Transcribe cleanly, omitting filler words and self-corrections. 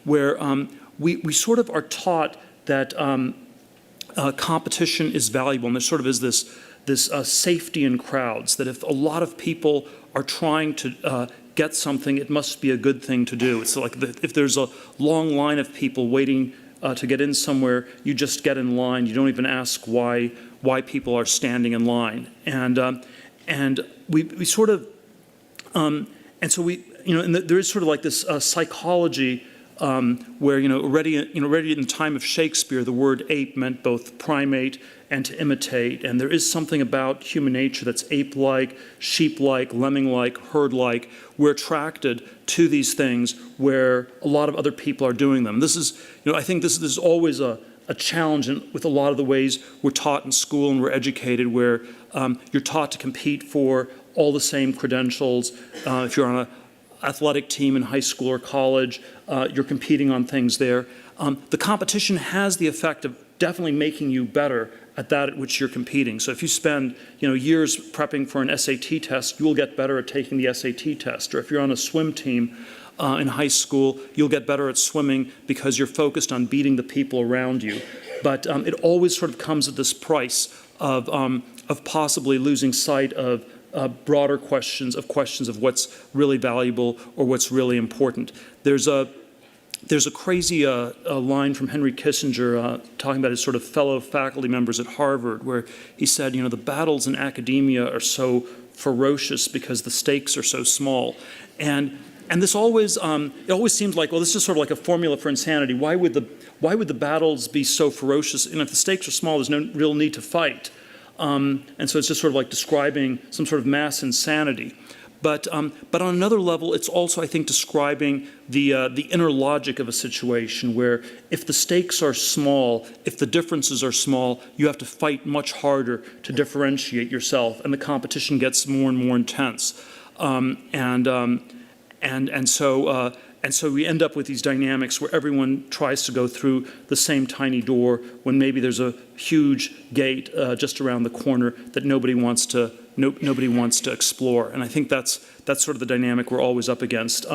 where we sort of are taught that competition is valuable, and there sort of is this safety in crowds, that if a lot of people are trying to get something, it must be a good thing to do. It's like if there's a long line of people waiting to get in somewhere, you just get in line. You don't even ask why people are standing in line. And we sort of, and so there is sort of like this psychology where already in the time of Shakespeare, the word ape meant both primate and to imitate, and there is something about human nature that's ape-like, sheep-like, lemming-like, herd-like. We're attracted to these things where a lot of other people are doing them. This is, I think this is always a challenge with a lot of the ways we're taught in school and we're educated, where you're taught to compete for all the same credentials. If you're on an athletic team in high school or college, you're competing on things there. The competition has the effect of definitely making you better at that at which you're competing. So if you spend years prepping for an SAT test, you'll get better at taking the SAT test. Or if you're on a swim team in high school, you'll get better at swimming because you're focused on beating the people around you. But it always sort of comes at this price of possibly losing sight of broader questions of what's really valuable or what's really important. There's a crazy line from Henry Kissinger talking about his sort of fellow faculty members at Harvard, where he said, the battles in academia are so ferocious because the stakes are so small. And this always, it always seems like, well, this is sort of like a formula for insanity. Why would the battles be so ferocious? And if the stakes are small, there's no real need to fight. And so it's just sort of like describing some sort of mass insanity. But on another level, it's also, I think, describing the inner logic of a situation where if the stakes are small, if the differences are small, you have to fight much harder to differentiate yourself, and the competition gets more and more intense. And so we end up with these dynamics where everyone tries to go through the same tiny door when maybe there's a huge gate just around the corner that nobody wants to explore. And I think that's sort of the dynamic we're always up against.